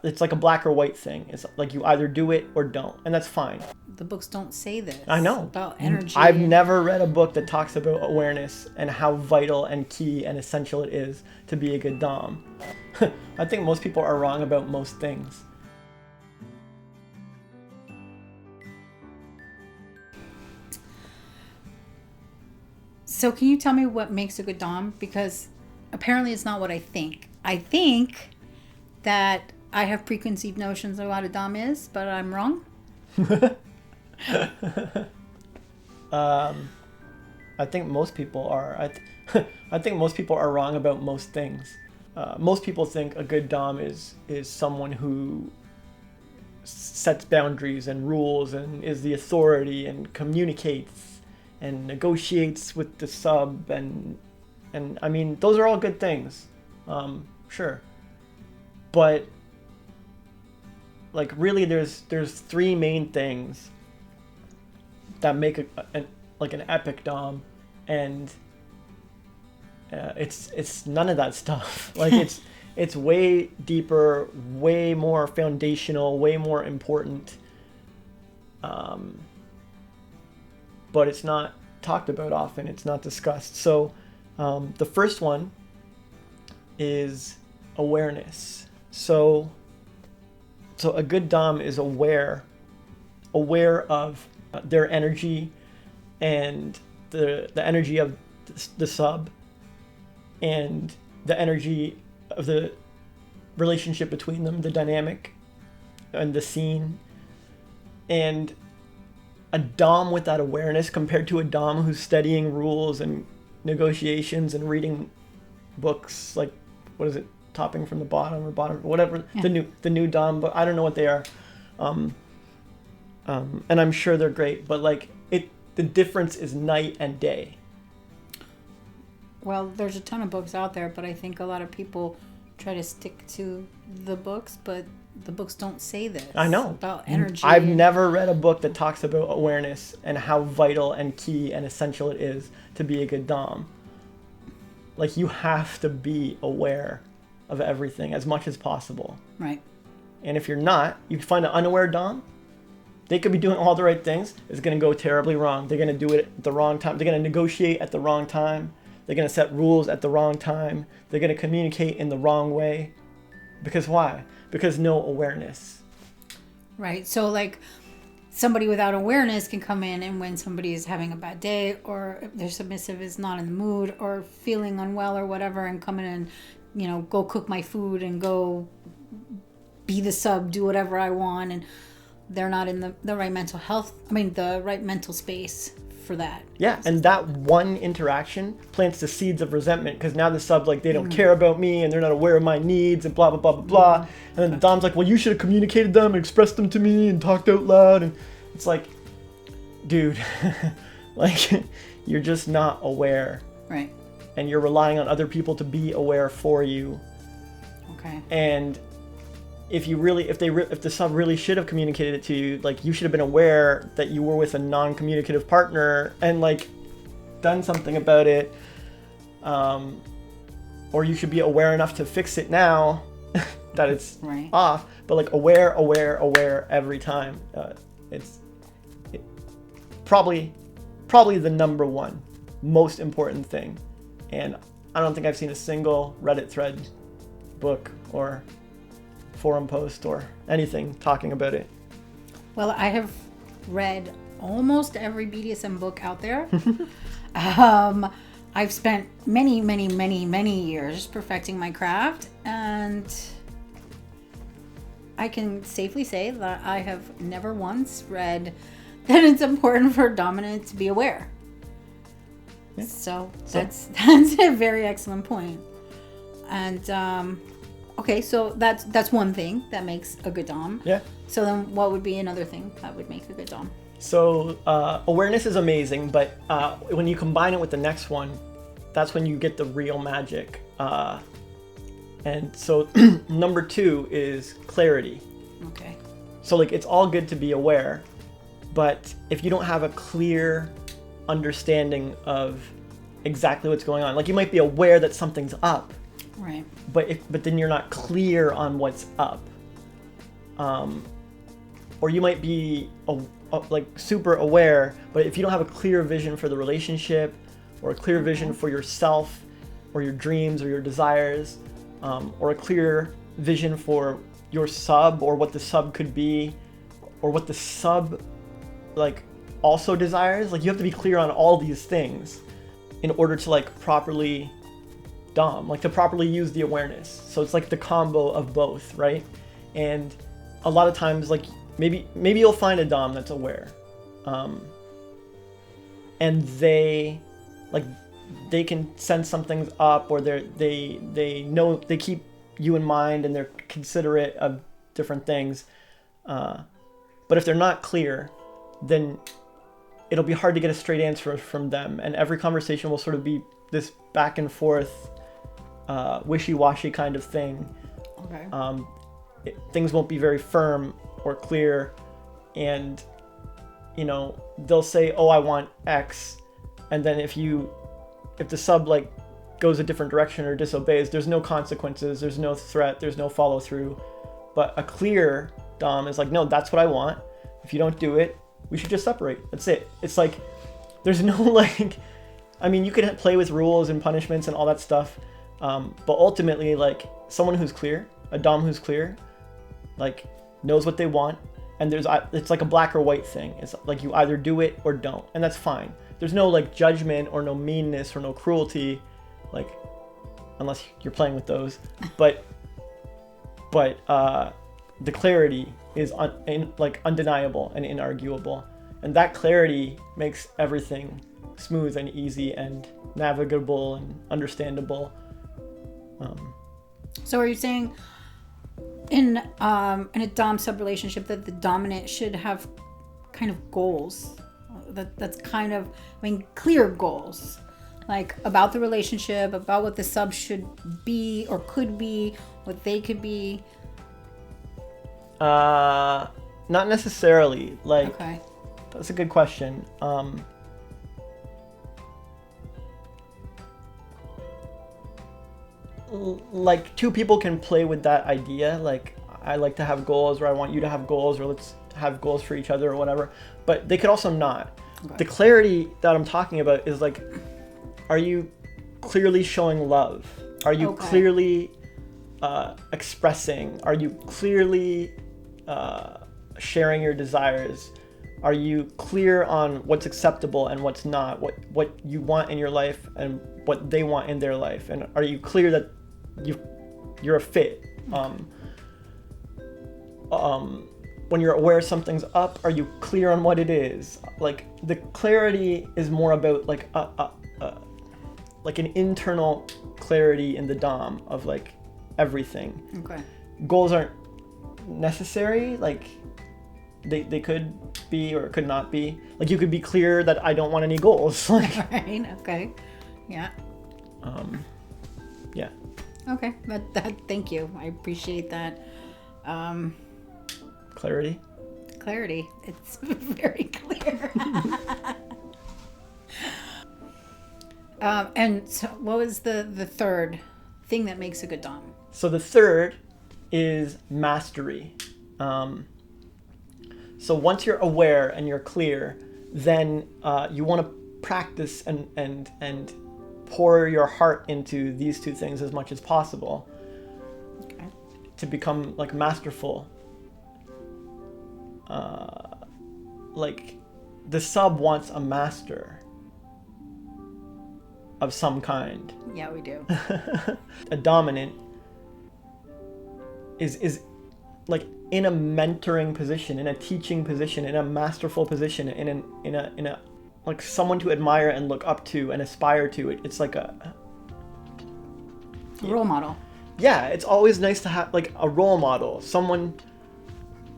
It's like a black or white thing. It's like you either do it or don't, and that's fine. The books don't say this. I know. About energy. I've never read a book that talks about awareness and how vital and key and essential it is to be a good dom. I think most people are wrong about most things. So can you tell me what makes a good dom? Because apparently it's not what I think. I think that I have preconceived notions of what a dom is, but I'm wrong. I think most people are. I think most people are wrong about most things. Most people think a good dom is someone who sets boundaries and rules and is the authority and communicates and negotiates with the sub and I mean those are all good things, sure, but like really there's three main things that make an epic dom, and it's none of that stuff. Like it's way deeper, way more foundational, way more important, but it's not talked about often. It's not discussed. So the first one is awareness. So a good dom is aware of their energy and the energy of the sub and the energy of the relationship between them, the dynamic and the scene. And a dom with that awareness compared to a dom who's studying rules and negotiations and reading books like, what is it, Topping from the Bottom or Bottom, whatever, yeah. the new dom, but I don't know what they are. And I'm sure they're great, but like the difference is night and day. Well, there's a ton of books out there, but I think a lot of people try to stick to the books, but the books don't say this. I know. About energy. I've never read a book that talks about awareness and how vital and key and essential it is to be a good dom. Like you have to be aware of everything as much as possible. Right. And if you're not, you find an unaware dom, they could be doing all the right things. It's going to go terribly wrong. They're going to do it at the wrong time. They're going to negotiate at the wrong time. They're going to set rules at the wrong time. They're going to communicate in the wrong way. Because why? Because no awareness. Right. So like somebody without awareness can come in, and when somebody is having a bad day or if their submissive is not in the mood or feeling unwell or whatever, and come in and, you know, go cook my food and go be the sub, do whatever I want, and they're not in the right mental health, the right mental space for that. Yeah, and that one interaction plants the seeds of resentment, because now the sub's like, they don't care about me and they're not aware of my needs and blah, blah, blah, blah, blah. And then the dom's like, well, you should have communicated them and expressed them to me and talked out loud. And it's like, dude, like, you're just not aware. Right. And you're relying on other people to be aware for you. Okay. And if the sub really should have communicated it to you, like you should have been aware that you were with a non-communicative partner and like done something about it, or you should be aware enough to fix it now that it's right. off. But like aware every time. It's probably the number one most important thing. And I don't think I've seen a single Reddit thread, book, or forum post or anything talking about it. Well, I have read almost every BDSM book out there. I've spent many years perfecting my craft, and I can safely say that I have never once read that it's important for dominant to be aware. Yeah. So that's a very excellent point. And okay, so that's one thing that makes a good dom. Yeah. So then what would be another thing that would make a good dom? So awareness is amazing, but when you combine it with the next one, that's when you get the real magic. And so number 2 is clarity. Okay. So like it's all good to be aware, but if you don't have a clear understanding of exactly what's going on, like you might be aware that something's up, right? But then you're not clear on what's up. or you might be like super aware, but if you don't have a clear vision for the relationship or a clear vision for yourself or your dreams or your desires, or a clear vision for your sub or what the sub could be or what the sub like also desires, like you have to be clear on all these things in order to like properly dom, like to properly use the awareness. So it's like the combo of both, right? And a lot of times, like maybe you'll find a dom that's aware, and they can sense something's up, or they know, they keep you in mind and they're considerate of different things. But if they're not clear, then it'll be hard to get a straight answer from them, and every conversation will sort of be this back and forth, wishy-washy kind of thing. Okay. Things won't be very firm or clear, and they'll say, oh, I want X, and then if the sub like goes a different direction or disobeys, there's no consequences, there's no threat, there's no follow through. But a clear dom is like, no, that's what I want. If you don't do it, we should just separate. That's it. It's like there's no like, I mean, you can play with rules and punishments and all that stuff, but ultimately, like someone who's clear, a dom who's clear, like knows what they want, and it's like a black or white thing. It's like you either do it or don't, and that's fine. There's no like judgment or no meanness or no cruelty, like unless you're playing with those. But the clarity is undeniable and inarguable, and that clarity makes everything smooth and easy and navigable and understandable. So are you saying in a dom sub relationship that the dominant should have kind of goals, that's kind of, clear goals, like about the relationship, about what the sub should be or could be, what they could be? Not necessarily. Like, okay. That's a good question. Like two people can play with that idea. Like, I like to have goals, or I want you to have goals, or let's have goals for each other or whatever. But they could also not. Okay. The clarity that I'm talking about is like, are you clearly showing love? Are you clearly expressing? Are you clearly sharing your desires? Are you clear on what's acceptable and what's not? What you want in your life and what they want in their life? And are you clear that you're a fit? When you're aware something's up, are you clear on what it is? Like, the clarity is more about like an internal clarity in the dom of like everything. Okay. Goals aren't necessary. Like, they could be or could not be. Like, you could be clear that I don't want any goals. Like, right. Okay. Yeah. Yeah. Okay. But thank you. I appreciate that. Clarity. It's very clear. And so what was the third thing that makes a good dom? So the third is mastery. So once you're aware and you're clear, then you want to practice and pour your heart into these two things as much as possible. Okay. To become like masterful. Like, the sub wants a master of some kind. Yeah, we do. A dominant is like in a mentoring position, in a teaching position, in a masterful position, in a like someone to admire and look up to and aspire to. It's like a role model. Yeah, it's always nice to have like a role model, someone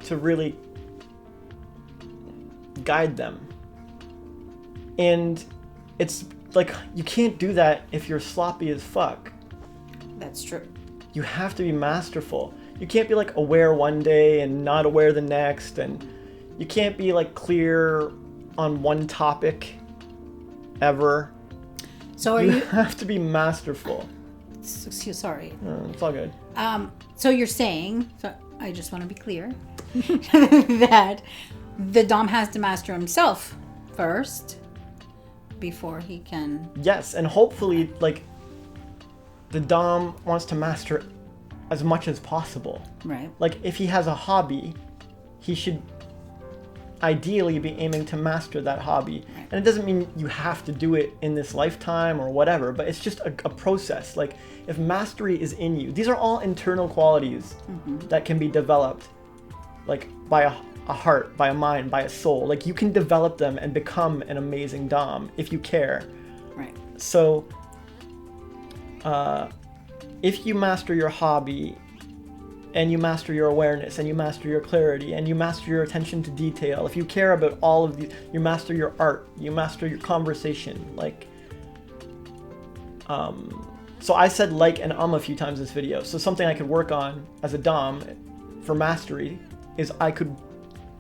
to really guide them. And it's like, you can't do that if you're sloppy as fuck. That's true. You have to be masterful. You can't be like aware one day and not aware the next, and you can't be like clear on one topic ever. So you have to be masterful. Sorry. It's all good. So you're saying, I just want to be clear that the Dom has to master himself first before he can. Yes, and hopefully, like, the Dom wants to master as much as possible. Right. Like, if he has a hobby, he should ideally be aiming to master that hobby. Right. And it doesn't mean you have to do it in this lifetime or whatever, but it's just a process. Like, if mastery is in you, these are all internal qualities that can be developed, like, by a heart, by a mind, by a soul. Like, you can develop them and become an amazing Dom if you care. Right. So, if you master your hobby, and you master your awareness, and you master your clarity, and you master your attention to detail, if you care about all of these, you master your art, you master your conversation, like, so I said like and a few times in this video, so something I could work on as a Dom for mastery is I could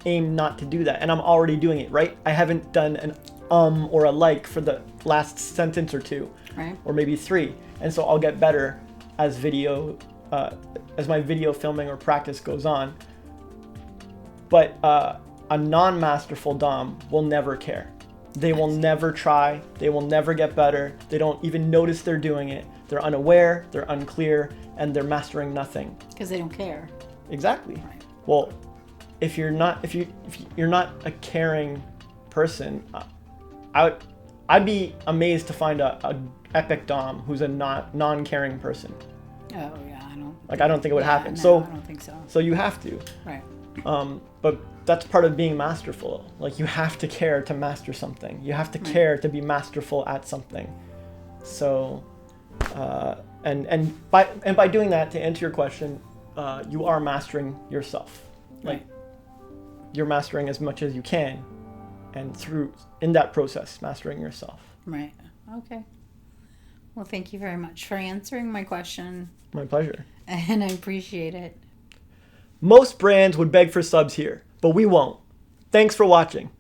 aim not to do that, and I'm already doing it, right? I haven't done an or a like for the last sentence or two, Right. or maybe 3, and so I'll get better as as my video filming or practice goes on. But a non-masterful Dom will never care. They will never try. They will never get better. They don't even notice they're doing it. They're unaware, they're unclear, and they're mastering nothing. Because they don't care. Exactly. Right. Well, if you're not a caring person, I'd be amazed to find a epic Dom who's a non-caring person. Oh yeah, I don't think it would happen. No, So I don't think so. So you have to. Right. But that's part of being masterful. Like, you have to care to master something. You have to care to be masterful at something. So, and by doing that, to answer your question, you are mastering yourself. Like, you're mastering as much as you can, and in that process, mastering yourself. Right. Okay. Well, thank you very much for answering my question. My pleasure. And I appreciate it. Most brands would beg for subs here, but we won't. Thanks for watching.